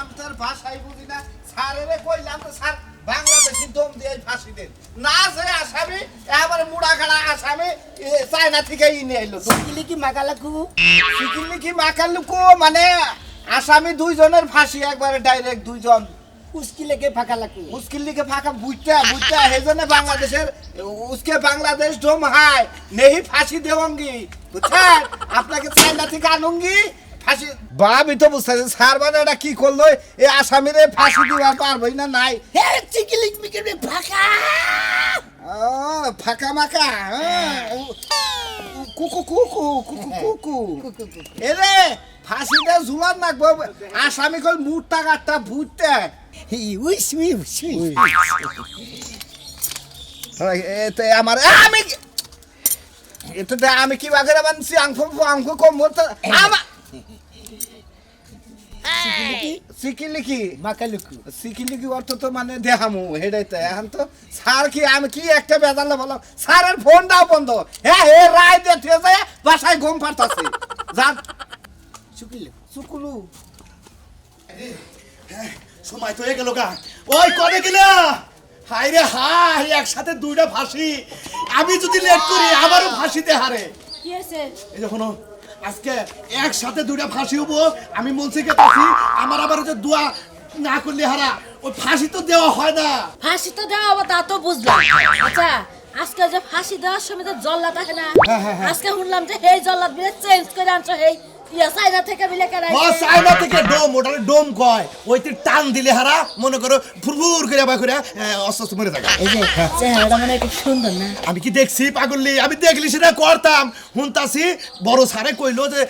আমি তার ভাষাই বুঝি না স্যারেরে কইলাম তো স্যার বাংলাদেশি দম দিয়ে ফাঁসি দেন না যে আসামি এবারে মুড়া খাড়া আসামি চায়না থেকে ইনে আইলো সিকিলি কি মাকালাকু সিকিলি কি মাকালুকু মানে আসামি দুইজনের ফাঁসি একবারে ডাইরেক্ট দুইজন উস্কিলে কে ফাকালাকু मुश्किल के फाका बुझता बुझता है जो ने बांग्लादेश उसके बांग्लादेश डोम हाय नहीं फांसी देवंगी বুঝছেন আপনাকে চাইনা থেকে আনুঙ্গি ফাঁসি বাবি তো বুঝতেছে স্যার মানে এটা কি করলো এই আসামিরে ফাঁসি দিবার পারবই না নাই হে সিকিলি মিকে ফাকা ফাঁকা মাকা কুকু কুকু কুকু কুকু এরে ফাঁসি দে জুলার নাকবো আসামি কল মুটটা গাটটা ভুটতে উইস উইস এতে আমার আমি এতে আমি কি বাগেরা বানছি আংফো কম মতো আমা সিকিলি কি মাকালুকু সিকিলি কি অর্থ তো মানে দেখামু হেডাইতে এখন তো স্যার কি আমি কি একটা বেজালে বললাম স্যারের ফোনটাও বন্ধ হ্যাঁ হে রায় দিয়ে যায় বাসায় ঘুম পাড়তাছে যান সুকিলু সুকুলু সময় তো হয়ে গেল গা ওই কবে গেলা হাই রে হাই একসাথে দুইটা ফাঁসি আমি যদি লেট করি আবারও ফাঁসিতে হারে কি হয়েছে? এই যখন আজকে একসাথে দুইটা ফাঁসি হবো আমি মনসিকে পাচ্ছি আমার আবার যে দোয়া না করলে হারা ওই ফাঁসি তো দেওয়া হয় না ফাঁসি তো দেওয়া হবে তা তো বুঝলাম। আচ্ছা আজকে যে ফাঁসি দেওয়ার সময় তো জল্লাদ আছে না, আজকে শুনলাম যে এই জল্লাদ বিলে চেঞ্জ করে আনছো এই চাইনা থেকে বিলে কেন চাইনা থেকে ডোম ওটা ডোম কয় ওইতে টান দিলে হারা মনে করো ফুরফুর করে বা করে অস্ত মরে থাকে এই যে চেহারাটা মানে খুব সুন্দর না? আমি কি দেখছি পাগলি আমি দেখলি সেটা করতাম হুনতাছি বড় সারে কইলো যে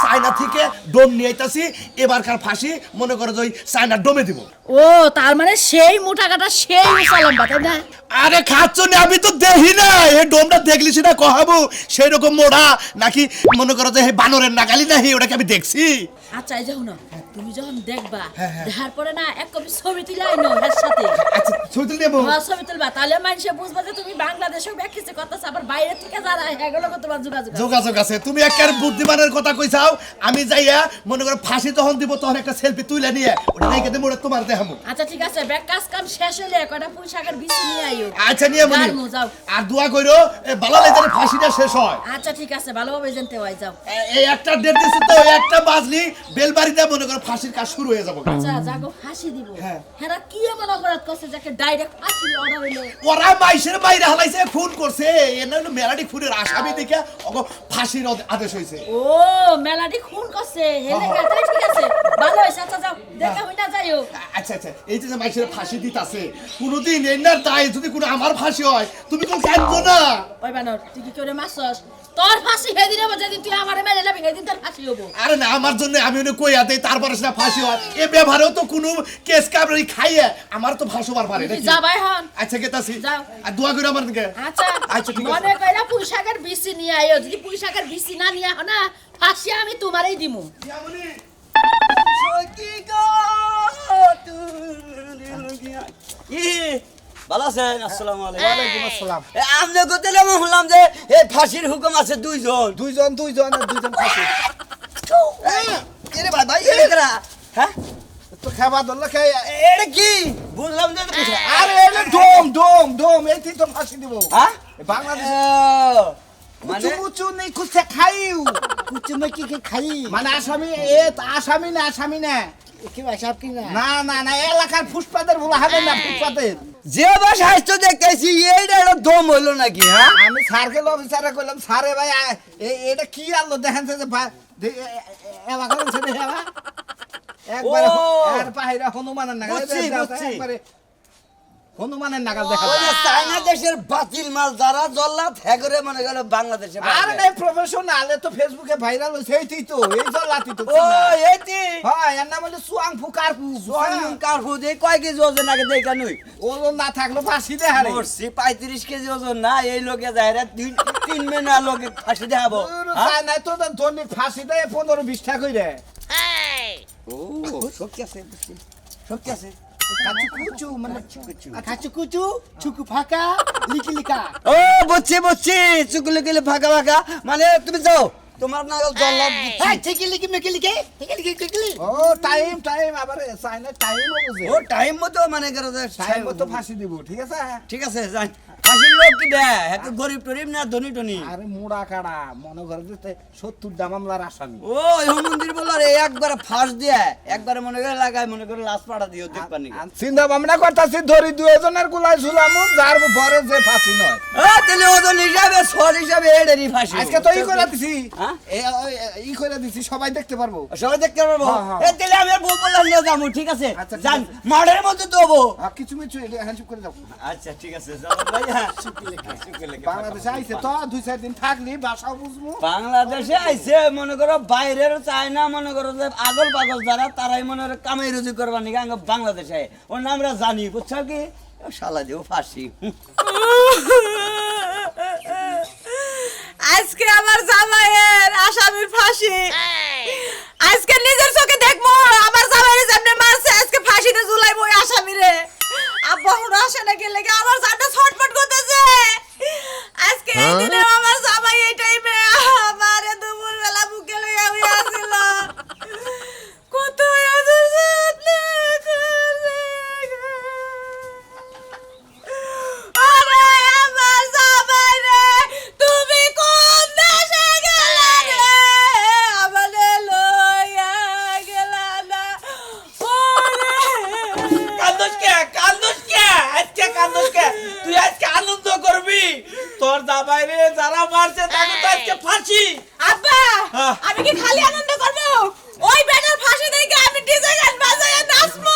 চাইনা থেকে ডোম নিয়ে আইতাছি এবারকার ফাঁসি মনে করো যে ওই চাইনা ডোমে দিব ও তার মানে সেই মোটা কাটা সেই মুসালাম তাই না? আরে খাচ্ছ না আমি তো দেখি না এই ডোমটা দেখলি সেটা কহাবো সেই রকম মোড়া নাকি মনে করো যে বানরের নাগালি না ওটাকে আমি দেখছি আচ্ছা এই যখন তুমি যখন দেখবা দেখার পরে না এক কপি ছবি তুলে আইনো এর সাথে। আচ্ছা ছবি দেবো ছবি তুলবা তাহলে মানুষে বুঝবা যে তুমি বাংলাদেশেও ব্যাকিছে করতেছ আবার বাইরে থেকে যারা এগুলো তোমার যোগাযোগ যোগাযোগ আছে তুমি একেবারে বুদ্ধিমানের কথা কইছাও আমি যাইয়া মনে করো ফাঁসি তখন দিব তখন একটা সেলফি তুলে নিয়ে ওটা নাকি দেবো ওটা তোমার দেখাবো আচ্ছা ঠিক আছে ব্যাগ কাজ কাম শেষ হইলে কয়টা পুঁইশাকের বিচি নিয়ে আইও। আচ্ছা নিয়ে মনি যাও আর দোয়া কইরো বালা লেজারে ফাঁসিটা শেষ হয় আচ্ছা ঠিক আছে ভালোভাবে জানতে হয় যাও। এই একটা ডেট দিছি তো একটা বাজলি বেলবাড়িতে মনে করো ফাঁসির কাজ শুরু হয়ে যাবে আচ্ছা যাগো ফাঁসি দিব হেরা কি এমন অপরাধ করছে যাকে ডাইরেক্ট ফাঁসি অর্ডার হইলো? ওরা মাইশের বাইরে হালাইছে খুন করছে এনা মেলাডি খুনের আসামি দেখে ওকে ফাঁসির আদেশ হইছে ও মেলাডি খুন করছে হেলে গাতাই ঠিক আছে ভালো হইছে আচ্ছা যাও দেখা হই না যাইও। আচ্ছা আচ্ছা এই যে মাইশের ফাঁসি দিতাছে কোনদিন এনার তাই যদি কোনো আমার ফাঁসি হয় তুমি তো জানবো না ওই বানর তুই কি করে মাসস তোর ফাঁসি হেদিন হবে যেদিন তুই আমারে মেরে যাবি হেদিন তোর ফাঁসি হবো। আরে না আমার জন্য আমি ওনে কইয়া দেই তারপরে সেটা ফাঁসি হয় এ ব্যবহারেও তো কোনো কেস কাবরি খাইয়ে আমার তো ফাঁসি হবার পারে তুই যা ভাই হন আচ্ছা গেতাছি যাও। আর দোয়া করে আমার দিকে আচ্ছা আচ্ছা ঠিক আছে মনে কইরা পুঁইশাকের বিচি নিয়ে আইও যদি পুঁইশাকের বিচি না নিয়ে আহ না ফাঁসি আমি তোমারই দিমু। ইয়ামনি সকি গো কি ভালো আছেন? আসসালামু আলাইকুম। ওয়ালাইকুম আসসালাম আমনে গতলে আমি শুনলাম যে এই ফাঁসির হুকুম আছে দুইজন দুইজন ফাঁসি এরে ভাই ভাই এরা হ্যাঁ তো খাবা দল খাই এটা কি বুঝলাম না তো কিছু। আরে এটা ডোম এইটি তো ফাঁসি দিব হ্যাঁ বাংলাদেশ মানে কুচু নেই কুচে খাইউ কুচু মে কি খাই মানে আসামি না কি ভাই সাহেব কি না না এলাকার ফুটপাতের বলা হবে না ফুটপাতের যে বা স্বাস্থ্য দেখতেছি এইটা একটা দম হইলো নাকি হ্যাঁ আমি স্যারকে অফিসারে কইলাম স্যারে ভাই এটা কি আলো দেখেন যে এলাকার ছেলে হেবা একবার ও। এর পাহিরা হনুমানের নাগাল বুঝছি। একবারে হনুমানের নাগাল দেখা ওই যে চায়না দেশের বাতিল মাল যারা জল্লাদ হ্যাগরে মনে গেল বাংলাদেশে আরে নাই প্রফেশনাল এ তো ফেসবুকে ভাইরাল হইছে এইটাই তো এই জলাতি তো ও এটি হ্যাঁ এর নাম হলো সুয়াং ফুকারপু সোয়াং কারফু দে কয় কেজি ওজন আগে দেখা নই ওজন না থাকলো ফাঁসি দে হারে মরছি 35 কেজি ওজন না এই লোকে যায়রা 3 মেনা লোকে ফাঁসি দেখাবো চাই নাই তো দৈনিক ফাঁসি দেয় 15-20 টাকা কইরে ও শক্তি আছে শক্তি আছে কাচুকুচু মানে কাচুকুচু চুকু ফাঁকা লিকি লিকা ও বুঝছি চুকু লিকি ফাঁকা ফাঁকা মানে তুমি যাও তোমার না জল্লাদ হ্যাঁ ঠিকই লিখি মেকি লিখে ঠিকই ও টাইম টাইম আবার চাইনা টাইমও বুঝে ও টাইম মতো মানে করো যে টাইম মতো ফাঁসি দিব ঠিক আছে ঠিক আছে যাই ফাঁসির লোক কি দেয় এত গরিব টরিব না ধনী টনি আরে মুড়া কাড়া মনে করে যে 70টা মামলার আসামি ও মন্দির বলার একবার ফাঁস দিয়ে একবারে মনে করে লাগায় মনে করে লাশ পাড়া দিও দেখবানি চিন্তা ভাবনা করতেছি ধরি দুজনের গুলাই ঝুলাম যার পরে যে ফাঁসি নয় তাহলে ওজন হিসাবে সর হিসাবে এডেরই ফাঁসি আজকে তো ই করে দিছি হ্যাঁ? ই করে দিছি সবাই দেখতে পারবো সবাই দেখতে পারবো হ্যাঁ, হ্যাঁ। তাহলে আমি আর বউ বললাম নিয়ে যাবো ঠিক আছে আচ্ছা, ঠিক যান আছে। মাঠের মধ্যে দেবো কিছু মিছু হ্যান্ডশুক করে যাবো আচ্ছা ঠিক আছে চলো ভাই হ্যাঁ শুক্র লেখে বাংলাদেশে আইছে তো 2-4 দিন থাকলি ভাষাও বুঝবো বাংলাদেশে আইছে মনে করো বাইরের চায়না মনে করো যে আগল পাগল যারা তারাই মনে করো কামাই রুজি করবার নাকি আঙ্গ বাংলাদেশে ওর নাম আমরা জানি বুঝছো কি ও শালা দিও ফাঁসি আজকে আমার জামাইয়ের আসামির ফাঁসি আজকে নিজের চোখে দেখবো আমার জামাইয়ের যেমনে মারছে আজকে ফাঁসিতে ঝুলাইবো ওই আসামিরে আব্বা হুড় আসে না গেলে আমার জানটা ছটফট করতেছে আজকে এই দিনে আমার জামাই এই টাইমে আমারে দুপুর বেলা বুকে লইয়া হইয়া ছিল কত আদর যত্ন করে আরে আমার জামাই রে তুমি কোন দেশে গেলা রে আমারে লইয়া গেলা না ওরে কান্দোস কে আজকে কান্দোস কে তুই আজকে আনন্দ করবি তোর দাবাইরে যারা মারছে তাকে তো আজকে ফাঁসি আব্বা হ্যাঁ। আমি কি খালি আনন্দ করব ওই বেটার ফাঁসি দেখে আমি ডিজে গান বাজায় নাচবো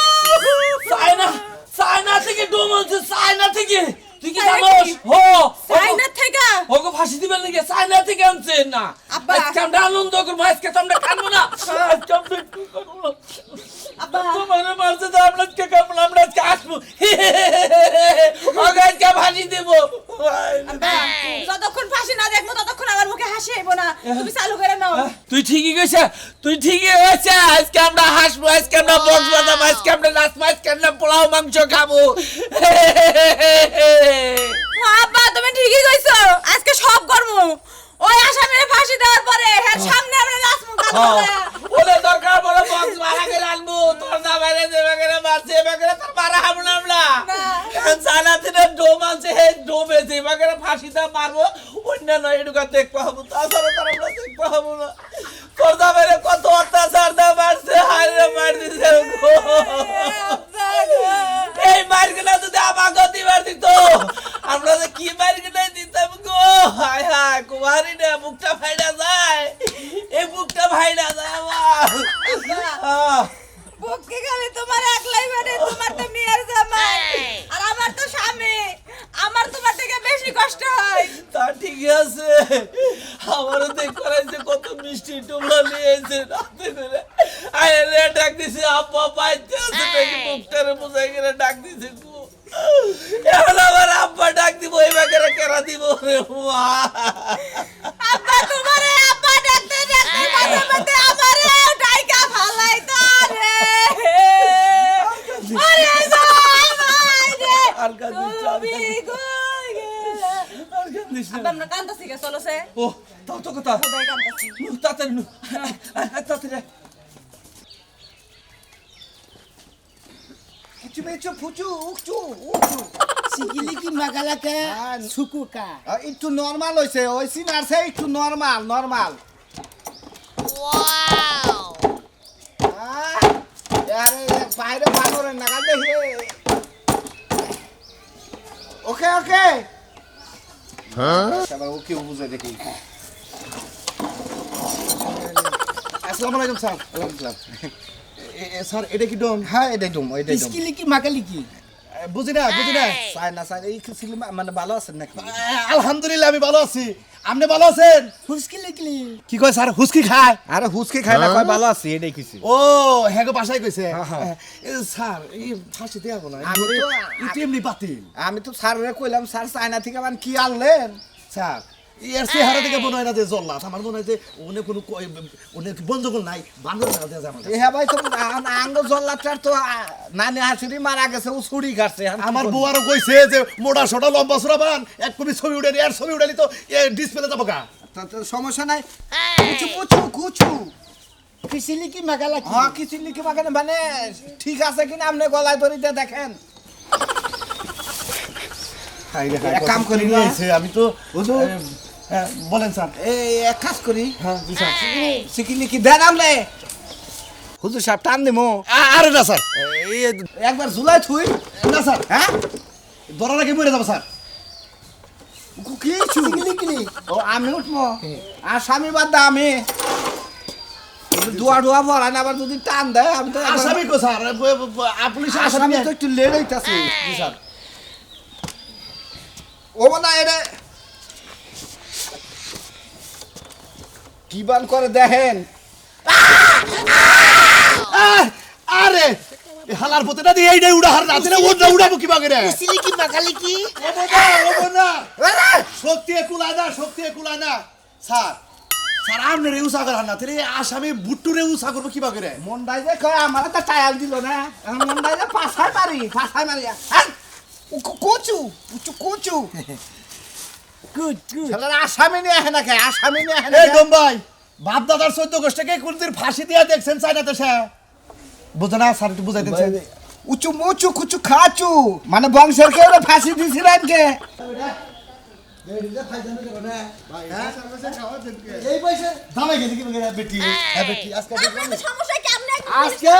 চায়না থেকে ডোম আছে চায়না থেকে তুই কি চায়না জানোস কি? হো চাইনা থেকে ওকে ফাঁসি দিবেন নাকি চায়না থেকে আনছে না আব্বা। আজকে আমরা আনন্দ করবো আজকে তো আমরা কানবো না আজকে আমরা একটু করবো না। আব্বা তোমার মারছে তো আমরা আজকে কানবো না আমরা আজকে আসবো ওকে আজকে ফাঁসি দেবো আব্বা যতক্ষণ ফাঁসি না দেখবো ততক্ষণ আমার মুখে হাসি আইবো না তুমি চালু করে নাও তুই ঠিকই কইছ তুই ঠিকই হয়েছে আজকে আমরা হাসবো আজকে আমরা বক্স বাজাবো আজকে আমরা নাচবো আজকে আমরা পোলাও মাংস খাবো আব্বা তুমি ঠিকই কইছো আজকে সব করব ওই আসামিরে ফাঁসি দেওয়ার পরে এর সামনে আমরা নাচবো গান বাজায়া। ওলে দরকার বড় বক্স মারা করে আনবো তোর না বাইরে দেবে করে মারছে এবে করে তোর মারা হাবো না আমরা সালাতে ডোম আছে হে ডোমে দেবে করে ফাঁসিটা মারবো অন্যান্য এডুকা দেখতে হবো তাছাড়া তার আমরা দেখতে হবো না তোর দা বাইরে কত অত্যাচার দা মারছে হারে মার দিছে গো। এই মার্কেটা যদি আমাকে দিবার দিত আমরা যে কি মার্কেটা দিতাম গো হায় হায় কুমারী না মুখটা ফাইডা যায় এই মুখটা ফাইডা যায় আমার বুকে খালি তোমার একলাই মানে তোমার তো মেয়ের জামাই আর আমার তো স্বামী আমার তোমার থেকে বেশি কষ্ট হয় তা ঠিক আছে আমারও দেখ করাইছে কত মিষ্টি টুমলা নিয়েছে রাতে করে আয় রে ডাক দিছে আব্বা পাইতে আছে নাকি মুখটারে বুঝাই করে ডাক দিছে গো এখন আমার আব্বা ডাক দিব এই বাকেরা কেরা দিব রে মা আব্বা তোমারে আব্বা ডাকতে ডাকতে মাঝে মধ্যে আমারে ডাইকা ফালাই তারে আরে জামাই রে আর কাঁদিস না, আর তুমি কাঁদিস কই গেলা আর কাঁদিস না। আব্বা আমরা কান্দাছি গে চলো সে ও তাও তো কথা সবাই কান্দাছি তাড়াতাড়ি নু তাড়াতাড়ি কিছু মিছু ফুচু উকচু উকচু সিকিলি কি মাগালাকে সুকুকা একটু নরমাল হইছে ওই সিনারছে একটু নরমাল নরমাল আরে বাইরে বানরে নাগাল দেখে ওকে ওকে সবাই ওকে বুঝে দেখি আসসালামু আলাইকুম স্যার আলহামদুলিল্লাহ স্যার এটা কি ডোম হ্যাঁ এটাই ডুম এটাই ডুম সিকিলি কি মাগালি কি বুঝি না চাই না চাই এই ছিল মানে ভালো আছেন নাকি আলহামদুলিল্লাহ আমি ভালো আছি আপনি ভালো আছেন হুস্কি লিখলি কি কয় স্যার হুস্কি খায় আরে হুসকে খাই না কয় ভালো আছি এটাই কইছি ও হ্যাঁ গো বাসায় কইছে হ্যাঁ, হ্যাঁ। স্যার এই ফাঁসি দেয়া না আমি তো এটি এমনি বাতিল আমি তো স্যাররে কইলাম স্যার চায়না থেকে মানে কি আনলেন স্যার এর চেহারা থেকে মনে হয় না যে জল্লাদ আমার মনে হয় যে উনি কোনো বন্ধুগুল নাই বান্ধব না দেয়া যাবে হ্যাঁ ভাই তো আঙ্গ জল্লাটার তো নানি হাসুরি মারা গেছে ও ছুরি কাটছে আমার বউ আরো কইছে যে মোটা সোটা লম্বা সোটা বান এক কবি ছবি উঠালি আর ছবি উঠালি তো ডিসপ্লে যাবো গা তাতে সমস্যা নাই কুচু কুচু কুচু কিসিলি কি মাগালা কি হ্যাঁ কিছু লিখে মাখেন মানে ঠিক আছে কিনা আপনি গলায় ধরিতে দেখেন এক কাম করি না আমি তো হুজুর বলেন স্যার। এই এক কাজ করি হ্যাঁ জি স্যার। সিকিলি কি দেন আপনি হুজুর সাহেব টান দিমু আরে না স্যার, এই একবার ঝুলাই থুই না স্যার, হ্যাঁ ধরার আগে মরে যাবো স্যার। কিছু ও আমি উঠবো আর স্বামী বাদ দা আমি দোয়া দোয়া ভরা না আবার যদি টান দেয় আমি তো একবার- আসামি কো স্যার, পুলিশ আসামি। আসামি তো একটু লেট হইতাছে জি স্যার। ও না এটা কি বান করে দেখেন আরে এই হালার পথে দিয়ে এইটাই উড়াহার না দিলে ওটা উড়াবো কি বাগেরে? কিসিলি কি মাগালি কি ওবো না শক্তি কুলায় না, শক্তি কুলায় না স্যার। স্যার আপনি রে উসা করার না তাহলে আসামি বুট্টুরে উসা করবো কি বাগেরে? মন্ডাই যে কয় আমার তো টায়াল দিল না এখন মন্ডাই যে পাছায় মারি হ্যাঁ কোচু কুচু কুচু গুড গুড শালার আসামি নিয়ে আহে না কে আসামি নিয়ে আহে না এই ডোম্বাই বাপ দাদার 14 গোষ্ঠীকে কোনদিন ফাঁসি দিয়া দেখছেন চাইনাতে সে? বুঝো না স্যার, একটু বুঝাই দিচ্ছেন। উঁচু মুচু কুচু খাচু মানে বংশের কেউ ফাঁসি দিছিলেন কে এই পয়সা দামে গেছে কি বাগেরে বেটি? হ্যাঁ বেটি আজকে আপনাদের সমস্যা কি আপনি আজকে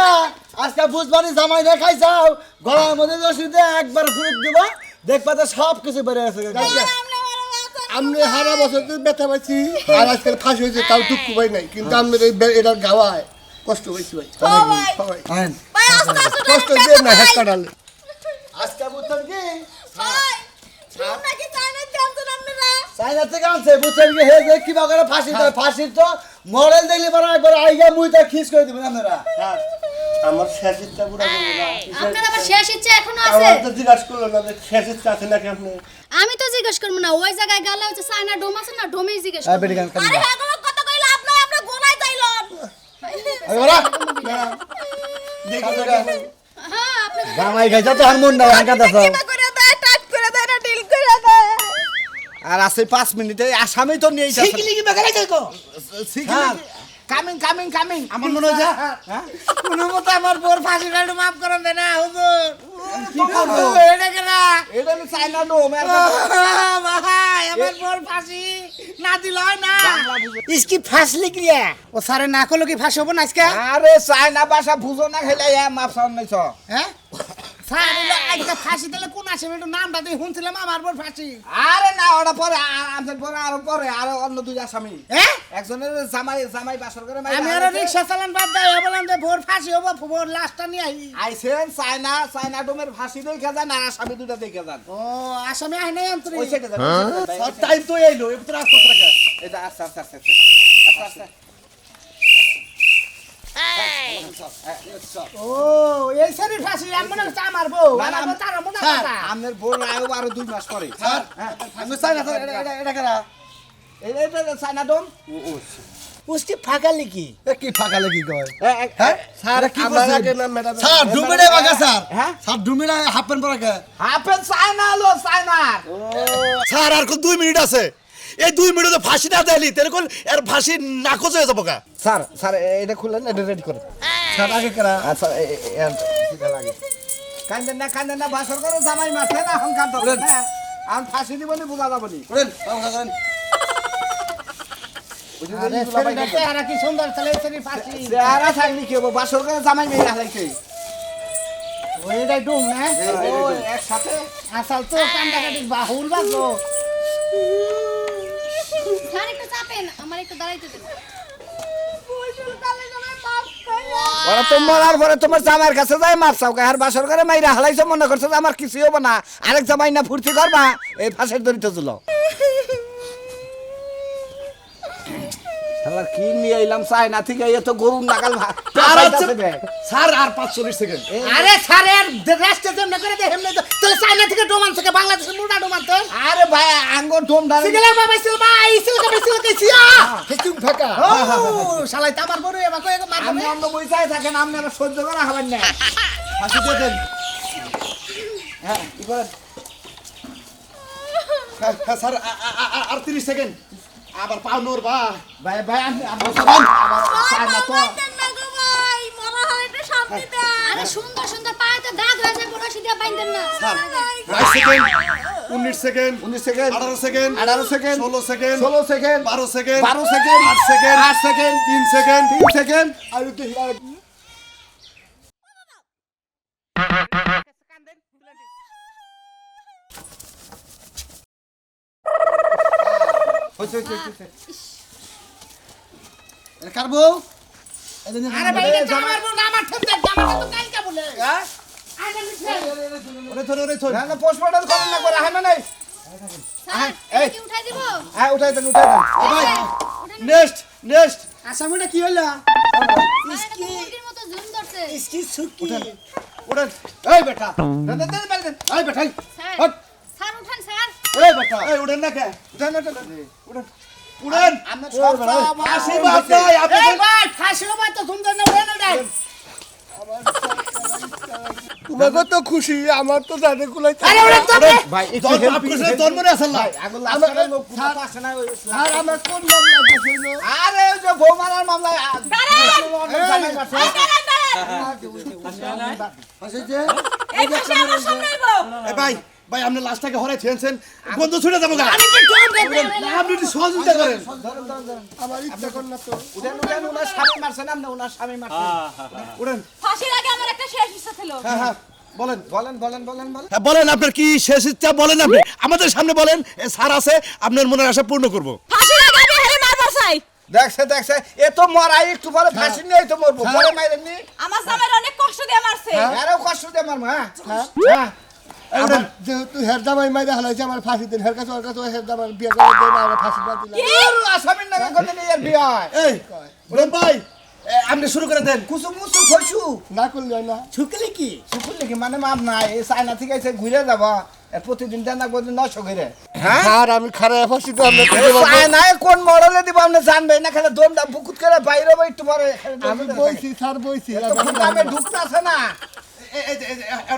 আজকে বুঝবানি জামাই না খাই যাও গলার মধ্যে রশিদে একবার ফুরুত দিব দেখবা তো সব কিছু বেড়ে আছে আমি সারা বছর তো ব্যথা পাইছি আর আজকে ফাঁসি হয়েছে তাও দুঃখ পাই নাই কিন্তু আমি এটার গাওয়ায় কষ্ট পাইছি ভাই সবাই আইন ভাই আস্তে আস্তে কষ্ট দিয়ে না হেড কাটালে আজকে বুঝছেন কি ভাই শুন নাকি চায়না জানতেন আপনারা চাইনা থেকে আনছে বুঝছেন কি হে যে কিবা করে ফাঁসি দেয় ফাঁসির তো মডেল দেখলে পরে একবার আইগা মুইটা খিস করে দিবেন আপনারা আমার শেষ ইচ্ছা পুরা করবো না আপনার আবার শেষ ইচ্ছা এখনো আছে আমার তো জিজ্ঞাসা করলো না যে শেষ ইচ্ছা আছে নাকি আপনি আমি তো জিজ্ঞেস করবো না ওই জায়গায় গেলে হচ্ছে চায়না ডোম আছে না ডোমেই জিজ্ঞেস হ্যাঁ করবো বেটি গান আরে হ্যাঁ গো কত কইলা আপনি গোনায় যাইলন হ্যাঁ আপনি জামাই খাইছা তো হারমোন না হাঁকাতা সব কিবা করে দেয় টাচ করে দেয় না ডিল করে দেয় আর আছে 5 মিনিটে আসামি তো নিয়ে যাচ্ছে কি মাগালি কো কামিং কামিং কামিং আমার মনে হয় যে কোন মতে আমার বোর ফাঁসি কাটু মাফ করেন দে না হুজুর কি করব এটা কেনা এটা আমি চাইনা ডোম ভাই আমার বোর ফাঁসি না দিল হয় না इसकी फांसली क्रिया वो सारे नाको लोग की फांसी हो ना इसका আরে চাইনা ভাষা বুঝো না খেলে মাফ সাউন নাইছ हैं সারে আজকে ফাঁসি দিলে কোন আসে একটু নামটা দিয়ে শুনছিলাম আমার বড় ফাঁসি আরে না ওটা পরে আমাদের পরে আরো অন্য দুই আসামি হ্যাঁ একজনের জামাই বাসর করে আমি আর রিকশা চালান বাদ দেয় বললাম যে ভোর ফাঁসি হবো ভোর লাস্টটা নিয়ে আই আইছেন চাইনা ডোমের ফাঁসি দেখে যান আর আসামি দুটা দেখে যান ও আসামে আই নাই অন্তরি ওই সাইডে যান স্যার টাইম তো এইলো এবার রাস্তা রাখা। এটা আস্তে আস্তে আস্তে আস্তে ও এই সারি ফাঁসি আমি মনে হচ্ছে আমার বউ না, না, আমার তার মনে স্যার কথা আমাদের বোন আয়ো আরো 2 মাস পরে স্যার আমি চাই না স্যার, এটা কেনা এটা চাইনা ডোম उसकी फाका लिखी কি ফাঁকা লাগি কয়? হ্যাঁ স্যার কি আমার করছেন? আগে না ম্যাডাম স্যার ডুমিড়ে বাগা স্যার। হ্যাঁ? স্যার ডুমিড়ে হাফ প্যান্ট পরা কে? হাফেন চাইনা লো চাইনা স্যার আর কোন 2 মিনিট আছে, এই 2 মিনিটে ফাঁসি না দেলি তাহলে কোন এর ফাঁসি নাকচ হয়ে যাবো কা? স্যার স্যার এটা খুললেন এটা রেডি করেন স্যার আগে কেনা আচ্ছা এটা লাগে কান্দেন না বাসর করে জামাই মারছে না এখন কান্ত হ্যাঁ আমি ফাঁসি দিব নি বুঝা যাব নি করেন বাবা করেন। अरे सर देखते यार की सुंदर चले सरी फांसी চেহারা থাকলি কি হবো বাসর করে জামাই মেয়ে হালাইছে ওই এটাই ডুম না ও একসাথে আসল তো কান্দা কাটি বাহুল বাজো স্যার একটু চাপেন আমার একটু দাঁড়াইতে দেন ওরা তো মরার পরে তোমার জামাইয়ের কাছে যাই মারছাও আর বাসর করে মাইরা হালাইছো মনে করছো যে আমার কিছু হবো না আরেক জামাই না ফুর্তি করবা এই ফাঁসের দড়িতে ঝুলো শালার কি নিয়ে এলাম চাইনা থেকে এ তো গরুর নাগাল আর আছে স্যার আর 45 সেকেন্ড। আরে স্যার এর রাস্তা যেমন করে দে হেমনে তো তাহলে চায়না থেকে ডোমান থেকে বাংলাদেশে মুড়া ডোমান তো আরে ভাই আঙ্গুর ধুম ধারে সিগলা বাবা সিলবা সিলকা সিলকা সিয়া হেতুম ফাঁকা ও শালাই তো আমার বড় এবা কই মারবে আমি অন্য বইসাই থাকেন আপনি আমার সহ্য করা হবেন না ফাঁসি দিয়ে দেন। হ্যাঁ কি করেন হ্যাঁ স্যার আর 30 সেকেন্ড। আবার পাও নোর বা ভাই ভাই আমার সবাই আমার চায়না তো আরে সুন্দর সুন্দর পায়ে তো দাগ হয়ে যায় বড় সিধা বাইন্দেন না 22 second 19 second 19 second 18 second 18 second 16 second 16 second 12 second 12 second 8 second 8 second 3 second 3 second আর দেখি আর হইছে হইছে কারবো আরে ভাই এটা আমার বোন আমার ঠেতে আমার তো কালকে বলে হ্যাঁ ওরে ধরে ওরে ধরে না না পোস্টমর্টম করেন না করে হয় নাই স্যার এই। কি উঠাই দিব হ্যাঁ উঠাই দেন উঠাই দেন ভাই নেক্সট নেক্সট আসামিটা কি হইলো মুরগির মতো ঝুম ধরছে ইসকি সুকি ওরেন এই বেটা দেন দেন দেন দেন এই বেটা স্যার হট। স্যার উঠান স্যার এই বেটা এই উড়েন না কে উঠান উঠান উঠান উড়েন আমরা সব আশীর্বাদ নাই আপনি এই ভাই ফাঁসি হবে তো সুন্দর না উড়ে না দেন তোমাকে তো খুশি আমার তো জানে কুলাই আরে উড়ে তো ভাই একটু জল help পাপ please, করে help তোর মনে আছে না ভাই আগুন লাস্ট করে লোক পুরো পাশে না ওই আর আমার কোন মামলা হইলো আরে ওই যে বউ মারার মামলায় জামাই মারছে। এই ফাঁসি আমার সামনে আইবো এই ভাই ভাই আপনি লাস্টটাকে হরাই থেনছেন গন্ধ ছুটে যাবো গা আমি কি টম দেব আপনি একটু সহযোগিতা করেন আমার ইচ্ছা কর না তো উঠেন উঠেন ওনার স্বামী মারছেন আপনি ওনার স্বামী মারছেন উড়েন ফাঁসির আগে আমার একটা শেষ ইচ্ছা ছিল হ্যাঁ হ্যাঁ বলেন বলেন বলেন বলেন বলেন হ্যাঁ বলেন আপনার কি শেষ ইচ্ছা বলেন আপনি আমাদের সামনে বলেন এ স্যার আছে আপনার মনের আশা পূর্ণ করব ফাঁসির আগে আমি হেরে মারবো চাই দেখছে দেখছে এ তো মরাই একটু পরে ফাঁসি নিয়ে তো মরবো পরে মাইরেননি আমার জামাইর অনেক কষ্ট দিয়ে মারছে আরো কষ্ট দিয়ে মারবো হ্যাঁ হ্যাঁ আমার যেহেতু হের জামাই মাইরা হালাইছে আমার ফাঁসি দিন হের কাছে ওর কাছে হের জামাই বিয়ে করে দেয় না আমার ফাঁসি না দিলাম আসামির নাকি কোনদিন এর বিয়ে হয় এই উড়েন ভাই আপনি শুরু করে দেন কুসু মুসু খসু না করলে হয় না ছুকলি কি সুকুল নাকি মানে মাপ নাই এই চায়না থেকে এসে ঘুরে যাবা এর প্রতিদিন দেন না প্রতিদিন 900 করে হ্যাঁ আর আমি খারাপ ফাঁসি তো আমরা চায়নায় কোন মডেলে দিব আপনি জানবেন না খালি দমটা বুকুত করে বাইরে হবো একটু পরে আমি বইছি স্যার বইছি আমি ঢুকতে আছে না এই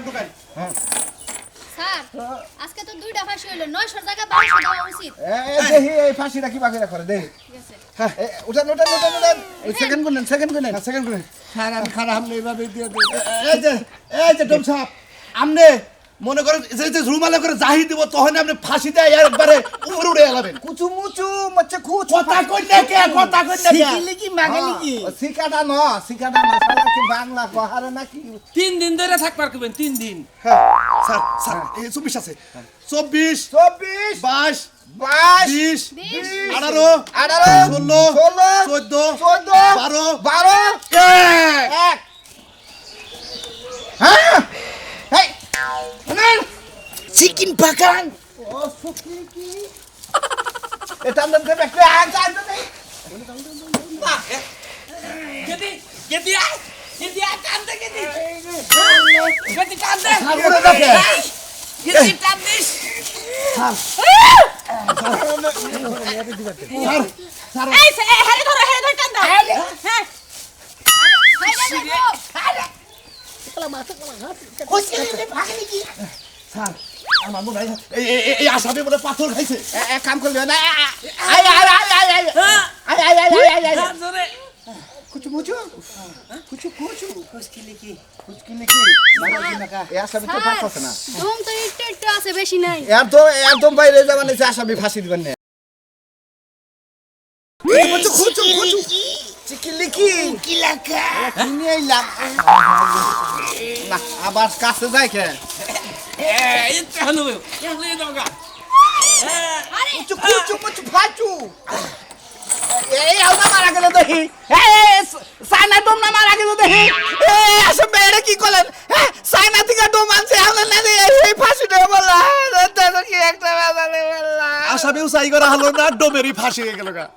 ঢুকাই স্যার আজকে তো দুইটা ফাঁসি হইলো 900 টাকা 1200 দেওয়া উচিত দেখি এই ফাঁসিটা কি বাকি করে দেখি ঠিক আছে উঠান উঠান উঠান উঠান সেকেন্ড গুনেন সেকেন্ড গুনেন সেকেন্ড করে স্যার আমি খারাপ নেই এইভাবে দিয়ে দিই এই যে ডম সাহেব আপনি মনে করেন যে রুমালে করে জাহি দিব তখন আপনি ফাঁসি দেয় একবারে উপরে উড়ে গেলেন কুচু মুচু মচ্ছে কুচ কথা কই না কে কথা কই না কে শিখিলি কি মাগালি কি শিকাটা ন শিকাটা না সালা কি বাংলা কহারে নাকি 3 দিন ধরে থাকবার করবেন 3 দিন হ্যাঁ স্যার স্যার এই 24 আছে 24 24 22 22 20 18 18 16 16 14 14 12 12 এক হ্যাঁ হেই শুনেন চিকেন পাকান ও সুকি কি এটা আমরা দেব একটা আজ আজ নেই গেদি গেদি গেদি কান্দে গেদি গেদি কান্দে সাগরে দেখে গেদি কান্দিস এই হেরে ধরে টান্দা হ্যাঁ স্যার আমার মনে হয় এই আসামি মনে পাথর খাইছে এক কাম করবে না I I I I I I I I I I জোরে কুচু মুচু কুচু কুচু কুচকিলি কি কুচকি নাকি এ আসামি তো পারতেছে না ধুম তো একটু একটু আছে বেশি নাই এর তো একদম বাইরে যাবেন না আসামি ফাঁসি দিবেন না কুচু কুচু কুচু চিকিলি কি কিলাকা কিনে আইলাম না আবার কাছে যায় কে এই চালু এই দগা কুচু কুচু কুচু ফাচু এই আউনা মারা গেল দেখি এই সাইনা ডোম না মারা গেল দেখি এই আসলে বেড়ে কি করলেন সাইনা থেকে ডোম আনছে আউনা না এই ফাঁসি দেব বললা কি একটা বাজালে বললা আসামিও চাই করা হলো না ডোমেরই ফাঁসি হয়ে গেল গা